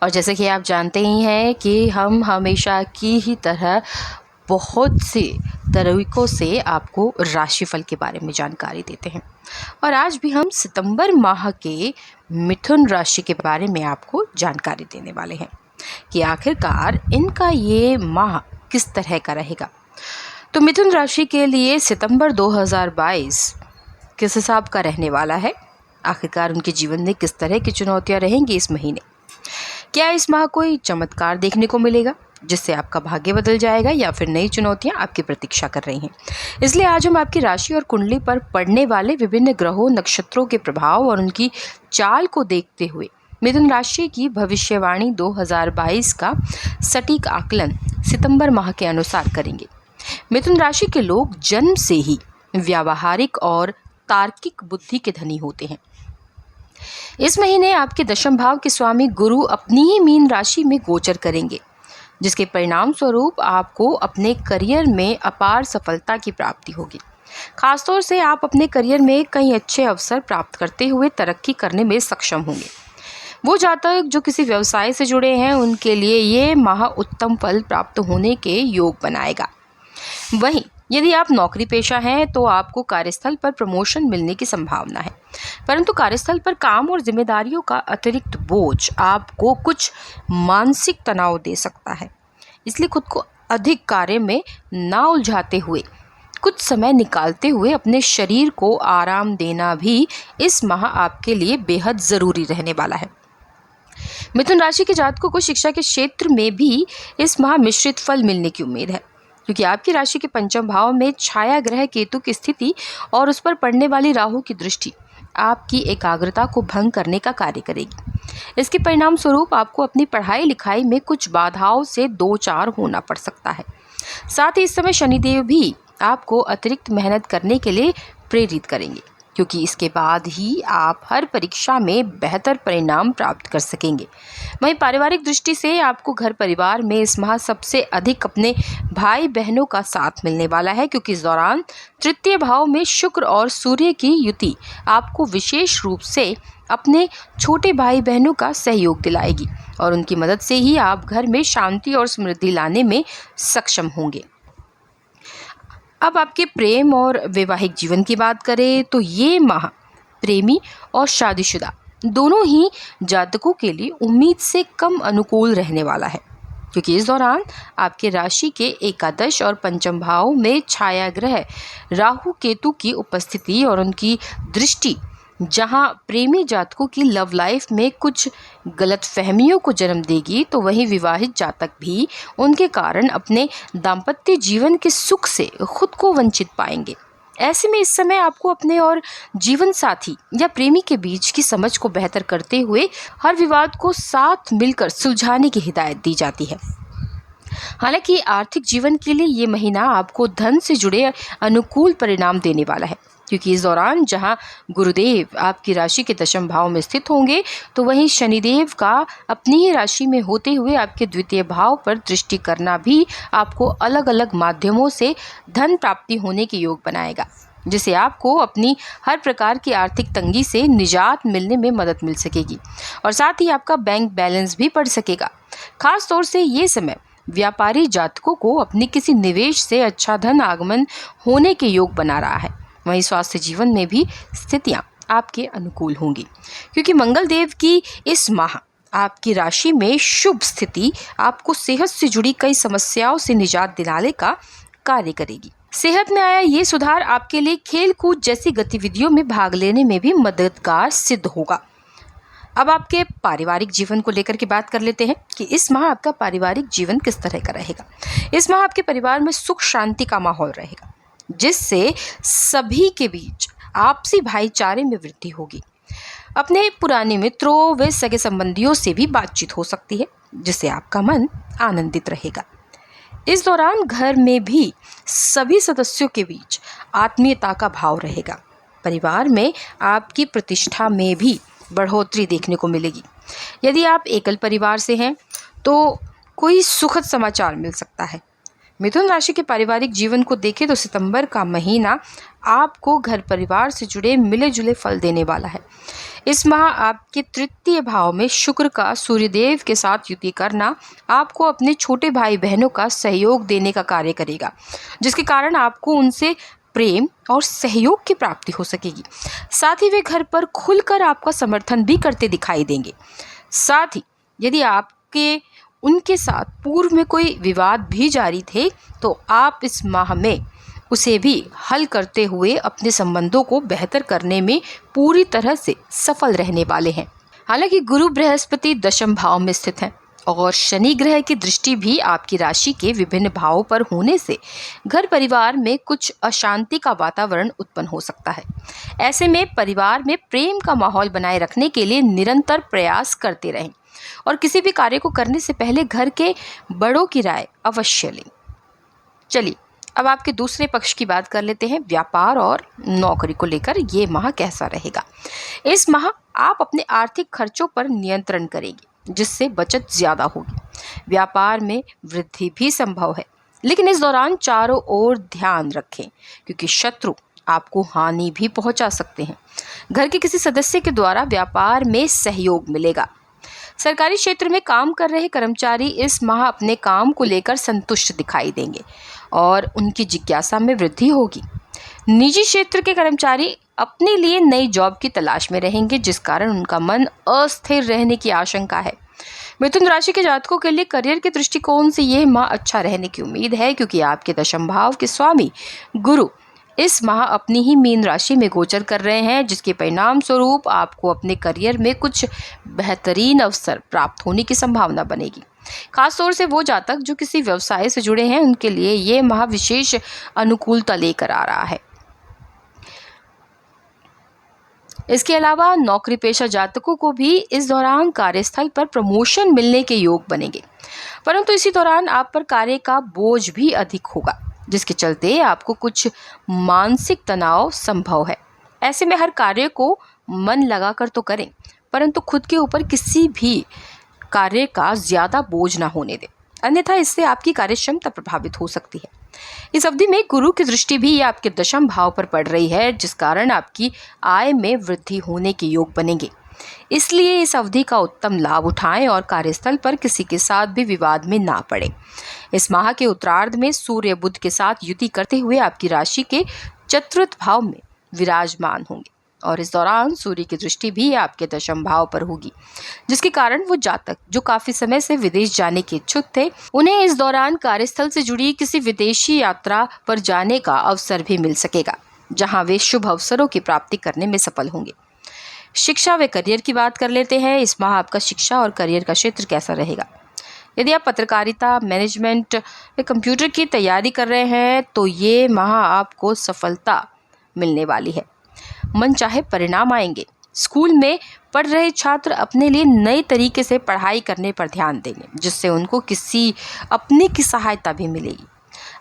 और जैसे कि आप जानते ही हैं कि हम हमेशा की ही तरह बहुत से तरीकों से आपको राशिफल के बारे में जानकारी देते हैं और आज भी हम सितंबर माह के मिथुन राशि के बारे में आपको जानकारी देने वाले हैं कि आखिरकार इनका ये माह किस तरह का रहेगा। तो मिथुन राशि के लिए सितंबर 2022 किस हिसाब का रहने वाला है, आखिरकार उनके जीवन में किस तरह की चुनौतियां रहेंगी इस महीने, क्या इस माह कोई चमत्कार देखने को मिलेगा जिससे आपका भाग्य बदल जाएगा या फिर नई चुनौतियां आपकी प्रतीक्षा कर रही हैं। इसलिए आज हम आपकी राशि और कुंडली पर पड़ने वाले विभिन्न ग्रहों नक्षत्रों के प्रभाव और उनकी चाल को देखते हुए मिथुन राशि की भविष्यवाणी 2022 का सटीक आकलन सितंबर माह के अनुसार करेंगे। मिथुन राशि के लोग जन्म से ही व्यावहारिक और तार्किक बुद्धि के धनी होते हैं। इस महीने आपके दशम भाव के स्वामी गुरु अपनी ही मीन राशि में गोचर करेंगे, जिसके परिणाम स्वरूप आपको अपने करियर में अपार सफलता की प्राप्ति होगी। खासतौर से आप अपने करियर में कई अच्छे अवसर प्राप्त करते हुए तरक्की करने में सक्षम होंगे। वो जातक जो किसी व्यवसाय से जुड़े हैं उनके लिए ये माह उत्तम फल प्राप्त होने के योग बनाएगा। वहीं यदि आप नौकरी पेशा हैं तो आपको कार्यस्थल पर प्रमोशन मिलने की संभावना है, परंतु कार्यस्थल पर काम और जिम्मेदारियों का अतिरिक्त बोझ आपको कुछ मानसिक तनाव दे सकता है। इसलिए खुद को अधिक कार्य में ना उलझाते हुए कुछ समय निकालते हुए अपने शरीर को आराम देना भी इस माह आपके लिए बेहद ज़रूरी रहने वाला है। मिथुन राशि के जातकों को शिक्षा के क्षेत्र में भी इस माह मिश्रित फल मिलने की उम्मीद है, क्योंकि आपकी राशि के पंचम भाव में छाया ग्रह केतु की स्थिति और उस पर पड़ने वाली राहु की दृष्टि आपकी एकाग्रता को भंग करने का कार्य करेगी। इसके परिणाम स्वरूप आपको अपनी पढ़ाई लिखाई में कुछ बाधाओं से दो चार होना पड़ सकता है। साथ ही इस समय शनिदेव भी आपको अतिरिक्त मेहनत करने के लिए प्रेरित करेंगे, क्योंकि इसके बाद ही आप हर परीक्षा में बेहतर परिणाम प्राप्त कर सकेंगे। वहीं पारिवारिक दृष्टि से आपको घर परिवार में इस माह सबसे अधिक अपने भाई बहनों का साथ मिलने वाला है, क्योंकि इस दौरान तृतीय भाव में शुक्र और सूर्य की युति आपको विशेष रूप से अपने छोटे भाई बहनों का सहयोग दिलाएगी और उनकी मदद से ही आप घर में शांति और समृद्धि लाने में सक्षम होंगे। अब आपके प्रेम और वैवाहिक जीवन की बात करें तो ये माह प्रेमी और शादीशुदा दोनों ही जातकों के लिए उम्मीद से कम अनुकूल रहने वाला है, क्योंकि इस दौरान आपके राशि के एकादश और पंचम भाव में छाया ग्रह राहु केतु की उपस्थिति और उनकी दृष्टि जहां प्रेमी जातकों की लव लाइफ में कुछ गलत फहमियों को जन्म देगी, तो वहीं विवाहित जातक भी उनके कारण अपने दाम्पत्य जीवन के सुख से खुद को वंचित पाएंगे। ऐसे में इस समय आपको अपने और जीवन साथी या प्रेमी के बीच की समझ को बेहतर करते हुए हर विवाद को साथ मिलकर सुलझाने की हिदायत दी जाती है। हालांकि आर्थिक जीवन के लिए ये महीना आपको धन से जुड़े अनुकूल परिणाम देने वाला है, क्योंकि इस दौरान जहां गुरुदेव आपकी राशि के दशम भाव में स्थित होंगे, तो वहीं शनिदेव का अपनी ही राशि में होते हुए आपके द्वितीय भाव पर दृष्टि करना भी आपको अलग अलग माध्यमों से धन प्राप्ति होने के योग बनाएगा, जिससे आपको अपनी हर प्रकार की आर्थिक तंगी से निजात मिलने में मदद मिल सकेगी और साथ ही आपका बैंक बैलेंस भी बढ़ सकेगा। खास तौर से ये समय व्यापारी जातकों को अपनी किसी निवेश से अच्छा धन आगमन होने के योग बना रहा है। वहीं स्वास्थ्य जीवन में भी स्थितियां आपके अनुकूल होंगी, क्योंकि मंगल देव की इस माह आपकी राशि में शुभ स्थिति आपको सेहत से जुड़ी कई समस्याओं से निजात दिलाने का कार्य करेगी। सेहत में आया ये सुधार आपके लिए खेल कूद जैसी गतिविधियों में भाग लेने में भी मददगार सिद्ध होगा। अब आपके पारिवारिक जीवन को लेकर के बात कर लेते हैं कि इस माह आपका पारिवारिक जीवन किस तरह का रहेगा। इस माह आपके परिवार में सुख शांति का माहौल रहेगा, जिससे सभी के बीच आपसी भाईचारे में वृद्धि होगी। अपने पुराने मित्रों व सगे संबंधियों से भी बातचीत हो सकती है, जिससे आपका मन आनंदित रहेगा। इस दौरान घर में भी सभी सदस्यों के बीच आत्मीयता का भाव रहेगा। परिवार में आपकी प्रतिष्ठा में भी बढ़ोतरी देखने को मिलेगी। यदि आप एकल परिवार से हैं तो कोई सुखद समाचार मिल सकता है। मिथुन राशि के पारिवारिक जीवन को देखें तो सितंबर का महीना आपको घर परिवार से जुड़े मिले जुले फल देने वाला है। इस माह आपके तृतीय भाव में शुक्र का सूर्यदेव के साथ युति करना आपको अपने छोटे भाई बहनों का सहयोग देने का कार्य करेगा, जिसके कारण आपको उनसे प्रेम और सहयोग की प्राप्ति हो सकेगी। साथ ही वे घर पर खुलकर आपका समर्थन भी करते दिखाई देंगे। साथ ही यदि आपके उनके साथ पूर्व में कोई विवाद भी जारी थे तो आप इस माह में उसे भी हल करते हुए अपने संबंधों को बेहतर करने में पूरी तरह से सफल रहने वाले हैं। हालांकि गुरु बृहस्पति दशम भाव में स्थित हैं और शनि ग्रह की दृष्टि भी आपकी राशि के विभिन्न भावों पर होने से घर परिवार में कुछ अशांति का वातावरण उत्पन्न हो सकता है। ऐसे में परिवार में प्रेम का माहौल बनाए रखने के लिए निरंतर प्रयास करते रहें और किसी भी कार्य को करने से पहले घर के बड़ों की राय अवश्य लें। चलिए अब आपके दूसरे पक्ष की बात कर लेते हैं। व्यापार और नौकरी को लेकर ये माह कैसा रहेगा। इस माह आप अपने आर्थिक खर्चों पर नियंत्रण करेंगे, जिससे बचत ज़्यादा होगी। व्यापार में वृद्धि भी संभव है, लेकिन इस दौरान चारों ओर ध्यान रखें क्योंकि शत्रु आपको हानि भी पहुंचा सकते हैं। घर के किसी सदस्य के द्वारा व्यापार में सहयोग मिलेगा। सरकारी क्षेत्र में काम कर रहे कर्मचारी इस माह अपने काम को लेकर संतुष्ट दिखाई देंगे और उनकी जिज्ञासा में वृद्धि होगी। निजी क्षेत्र के कर्मचारी अपने लिए नई जॉब की तलाश में रहेंगे, जिस कारण उनका मन अस्थिर रहने की आशंका है। मिथुन राशि के जातकों के लिए करियर के दृष्टिकोण से यह माह अच्छा रहने की उम्मीद है, क्योंकि आपके दशम भाव के स्वामी गुरु इस माह अपनी ही मीन राशि में गोचर कर रहे हैं, जिसके परिणाम स्वरूप आपको अपने करियर में कुछ बेहतरीन अवसर प्राप्त होने की संभावना बनेगी। खासतौर से वो जातक जो किसी व्यवसाय से जुड़े हैं, उनके लिए ये माह विशेष अनुकूलता लेकर आ रहा है। इसके अलावा नौकरी पेशा जातकों को भी इस दौरान कार्यस्थल पर प्रमोशन मिलने के योग बनेंगे, परंतु इसी दौरान आप पर कार्य का बोझ भी अधिक होगा, जिसके चलते आपको कुछ मानसिक तनाव संभव है। ऐसे में हर कार्य को मन लगाकर तो करें, परंतु खुद के ऊपर किसी भी कार्य का ज़्यादा बोझ ना होने दें, अन्यथा इससे आपकी कार्य क्षमता प्रभावित हो सकती है। इस अवधि में गुरु की दृष्टि भी आपके दशम भाव पर पड़ रही है, जिस कारण आपकी आय में वृद्धि होने के योग बनेंगे। इसलिए इस अवधि का उत्तम लाभ उठाएं और कार्यस्थल पर किसी के साथ भी विवाद में ना पड़े। इस माह के उत्तरार्ध में सूर्य बुध के साथ युति करते हुए आपकी राशि के चतुर्थ भाव में विराजमान होंगे और इस दौरान सूर्य की दृष्टि भी आपके दशम भाव पर होगी, जिसके कारण वो जातक जो काफी समय से विदेश जाने के इच्छुक थे, उन्हें इस दौरान कार्यस्थल से जुड़ी किसी विदेशी यात्रा पर जाने का अवसर भी मिल सकेगा, जहां वे शुभ अवसरों की प्राप्ति करने में सफल होंगे। शिक्षा व करियर की बात कर लेते हैं। इस माह आपका शिक्षा और करियर का क्षेत्र कैसा रहेगा। यदि आप पत्रकारिता, मैनेजमेंट व कंप्यूटर की तैयारी कर रहे हैं तो ये माह आपको सफलता मिलने वाली है। मन चाहे परिणाम आएंगे। स्कूल में पढ़ रहे छात्र अपने लिए नए तरीके से पढ़ाई करने पर ध्यान देंगे, जिससे उनको किसी अपने की सहायता भी मिलेगी।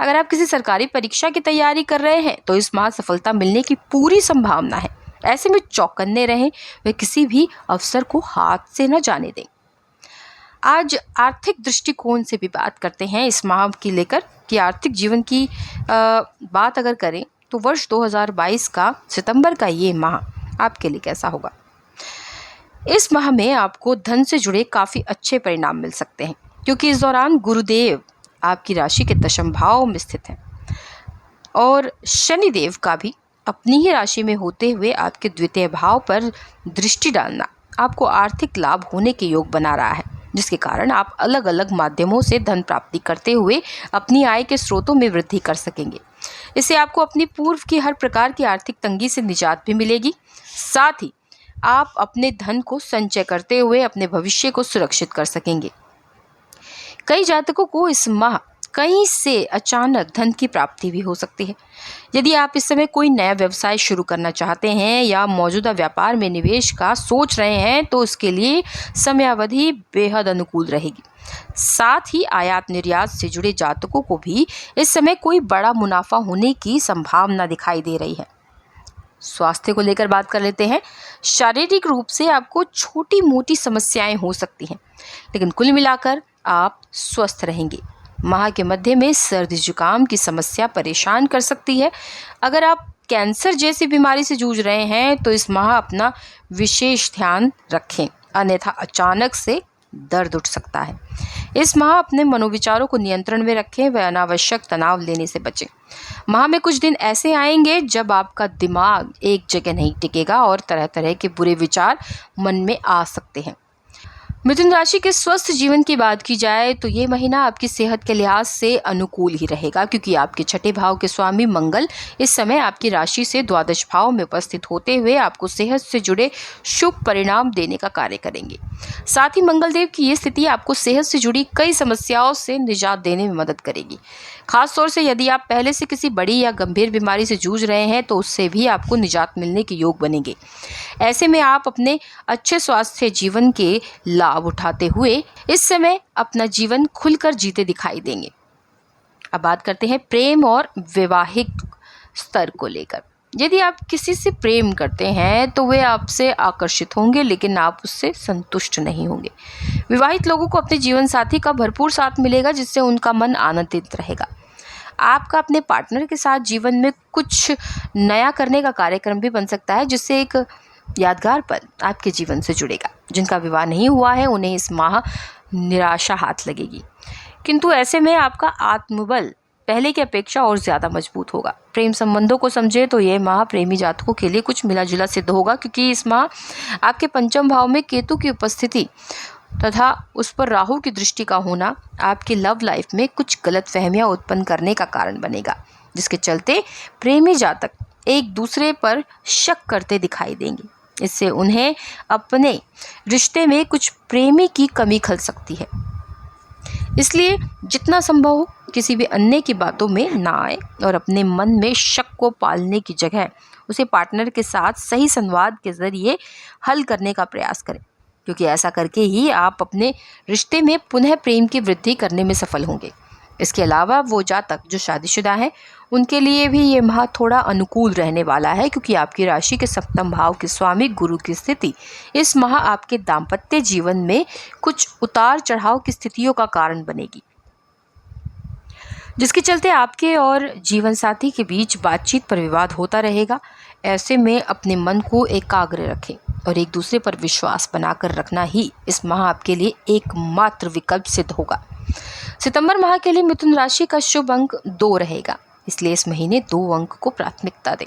अगर आप किसी सरकारी परीक्षा की तैयारी कर रहे हैं तो इस माह सफलता मिलने की पूरी संभावना है। ऐसे में चौकन्ने रहें व किसी भी अवसर को हाथ से न जाने दें। आज आर्थिक दृष्टिकोण से भी बात करते हैं इस माह की लेकर कि आर्थिक जीवन की बात अगर करें तो वर्ष 2022 का सितंबर का ये माह आपके लिए कैसा होगा। इस माह में आपको धन से जुड़े काफ़ी अच्छे परिणाम मिल सकते हैं, क्योंकि इस दौरान गुरुदेव आपकी राशि के दशम भाव में स्थित हैं और शनिदेव का भी अपनी ही राशि में होते हुए आपके द्वितीय भाव पर दृष्टि डालना आपको आर्थिक लाभ होने के योग बना रहा है, जिसके कारण आप अलग अलग माध्यमों से धन प्राप्ति करते हुए अपनी आय के स्रोतों में वृद्धि कर सकेंगे। इससे आपको अपनी पूर्व की हर प्रकार की आर्थिक तंगी से निजात भी मिलेगी। साथ ही आप अपने धन को संचय करते हुए अपने भविष्य को सुरक्षित कर सकेंगे। कई जातकों को इस माह कहीं से अचानक धन की प्राप्ति भी हो सकती है। यदि आप इस समय कोई नया व्यवसाय शुरू करना चाहते हैं या मौजूदा व्यापार में निवेश का सोच रहे हैं तो इसके लिए समयावधि बेहद अनुकूल रहेगी। साथ ही आयात निर्यात से जुड़े जातकों को भी इस समय कोई बड़ा मुनाफा होने की संभावना दिखाई दे रही है। स्वास्थ्य को लेकर बात कर लेते हैं। शारीरिक रूप से आपको छोटी मोटी समस्याएं हो सकती हैं, लेकिन कुल मिलाकर आप स्वस्थ रहेंगे। माह के मध्य में सर्दी जुकाम की समस्या परेशान कर सकती है। अगर आप कैंसर जैसी बीमारी से जूझ रहे हैं तो इस माह अपना विशेष ध्यान रखें, अन्यथा अचानक से दर्द उठ सकता है। इस माह अपने मनोविचारों को नियंत्रण में रखें व अनावश्यक तनाव लेने से बचें। माह में कुछ दिन ऐसे आएंगे जब आपका दिमाग एक जगह नहीं टिकेगा और तरह तरह के बुरे विचार मन में आ सकते हैं। मिथुन राशि के स्वस्थ जीवन की बात की जाए तो ये महीना आपकी सेहत के लिहाज से अनुकूल ही रहेगा, क्योंकि आपके छठे भाव के स्वामी मंगल इस समय आपकी राशि से द्वादश भाव में उपस्थित होते हुए आपको सेहत से जुड़े शुभ परिणाम देने का कार्य करेंगे। साथ ही मंगल देव की ये स्थिति आपको सेहत से जुड़ी कई समस्याओं से निजात देने में मदद करेगी। खासतौर से यदि आप पहले से किसी बड़ी या गंभीर बीमारी से जूझ रहे हैं तो उससे भी आपको निजात मिलने के योग बनेंगे। ऐसे में आप अपने अच्छे स्वास्थ्य जीवन के लाभ उठाते हुए इस समय अपना जीवन खुलकर जीते दिखाई देंगे। अब बात करते हैं प्रेम और वैवाहिक स्तर को लेकर। यदि आप किसी से प्रेम करते हैं तो वे आपसे आकर्षित होंगे, लेकिन आप उससे संतुष्ट नहीं होंगे। विवाहित लोगों को अपने जीवन साथी का भरपूर साथ मिलेगा, जिससे उनका मन आनंदित रहेगा। आपका अपने पार्टनर के साथ जीवन में कुछ नया करने का कार्यक्रम भी बन सकता है, जिससे एक यादगार पल आपके जीवन से जुड़ेगा। जिनका विवाह नहीं हुआ है उन्हें इस माह निराशा हाथ लगेगी, किंतु ऐसे में आपका आत्मबल पहले की अपेक्षा और ज़्यादा मजबूत होगा। प्रेम संबंधों को समझे तो यह माह प्रेमी जातकों के लिए कुछ मिला जुला सिद्ध होगा, क्योंकि इस माह आपके पंचम भाव में केतु की उपस्थिति तथा उस पर राहु की दृष्टि का होना आपकी लव लाइफ में कुछ गलत फहमियाँ उत्पन्न करने का कारण बनेगा, जिसके चलते प्रेमी जातक एक दूसरे पर शक करते दिखाई देंगे। इससे उन्हें अपने रिश्ते में कुछ प्रेमी की कमी खल सकती है। इसलिए जितना संभव हो किसी भी अन्य की बातों में ना आए और अपने मन में शक को पालने की जगह उसे पार्टनर के साथ सही संवाद के जरिए हल करने का प्रयास करें, क्योंकि ऐसा करके ही आप अपने रिश्ते में पुनः प्रेम की वृद्धि करने में सफल होंगे। इसके अलावा वो जातक जो शादीशुदा हैं उनके लिए भी ये माह थोड़ा अनुकूल रहने वाला है, क्योंकि आपकी राशि के सप्तम भाव के स्वामी गुरु की स्थिति इस माह आपके दाम्पत्य जीवन में कुछ उतार चढ़ाव की स्थितियों का कारण बनेगी, जिसके चलते आपके और जीवन साथी के बीच बातचीत पर विवाद होता रहेगा। ऐसे में अपने मन को एकाग्र रखें और एक दूसरे पर विश्वास बनाकर रखना ही इस माह आपके लिए एकमात्र विकल्प सिद्ध होगा। सितंबर माह के लिए मिथुन राशि का शुभ अंक 2 रहेगा, इसलिए इस महीने 2 अंक को प्राथमिकता दें।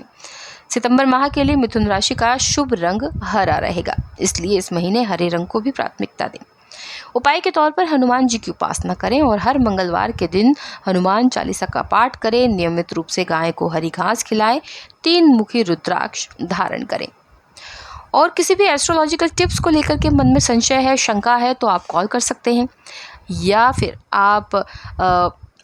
सितंबर माह के लिए मिथुन राशि का शुभ रंग हरा रहेगा, इसलिए इस महीने हरे रंग को भी प्राथमिकता दें। उपाय के तौर पर हनुमान जी की उपासना करें और हर मंगलवार के दिन हनुमान चालीसा का पाठ करें। नियमित रूप से गाय को हरी घास खिलाएं। 3 मुखी रुद्राक्ष धारण करें। और किसी भी एस्ट्रोलॉजिकल टिप्स को लेकर के मन में संशय है, शंका है, तो आप कॉल कर सकते हैं, या फिर आप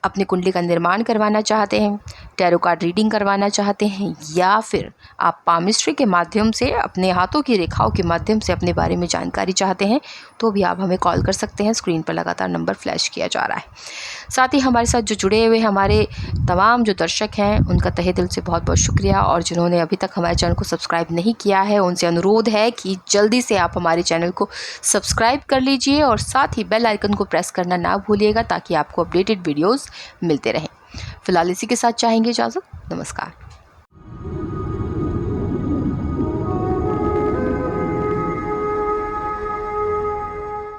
अपनी कुंडली का निर्माण करवाना चाहते हैं, टैरो कार्ड रीडिंग करवाना चाहते हैं, या फिर आप पामिस्ट्री के माध्यम से अपने हाथों की रेखाओं के माध्यम से अपने बारे में जानकारी चाहते हैं, तो भी आप हमें कॉल कर सकते हैं। स्क्रीन पर लगातार नंबर फ्लैश किया जा रहा है। साथ ही हमारे साथ जो जुड़े हुए हमारे तमाम जो दर्शक हैं उनका तहे दिल से बहुत बहुत शुक्रिया, और जिन्होंने अभी तक हमारे चैनल को सब्सक्राइब नहीं किया है उनसे अनुरोध है कि जल्दी से आप हमारे चैनल को सब्सक्राइब कर लीजिए और साथ ही बेल आइकन को प्रेस करना ना भूलिएगा, ताकि आपको अपडेटेड वीडियोज़ मिलते रहें। फिलहाल इसी के साथ चाहेंगे इजाज़त। नमस्कार।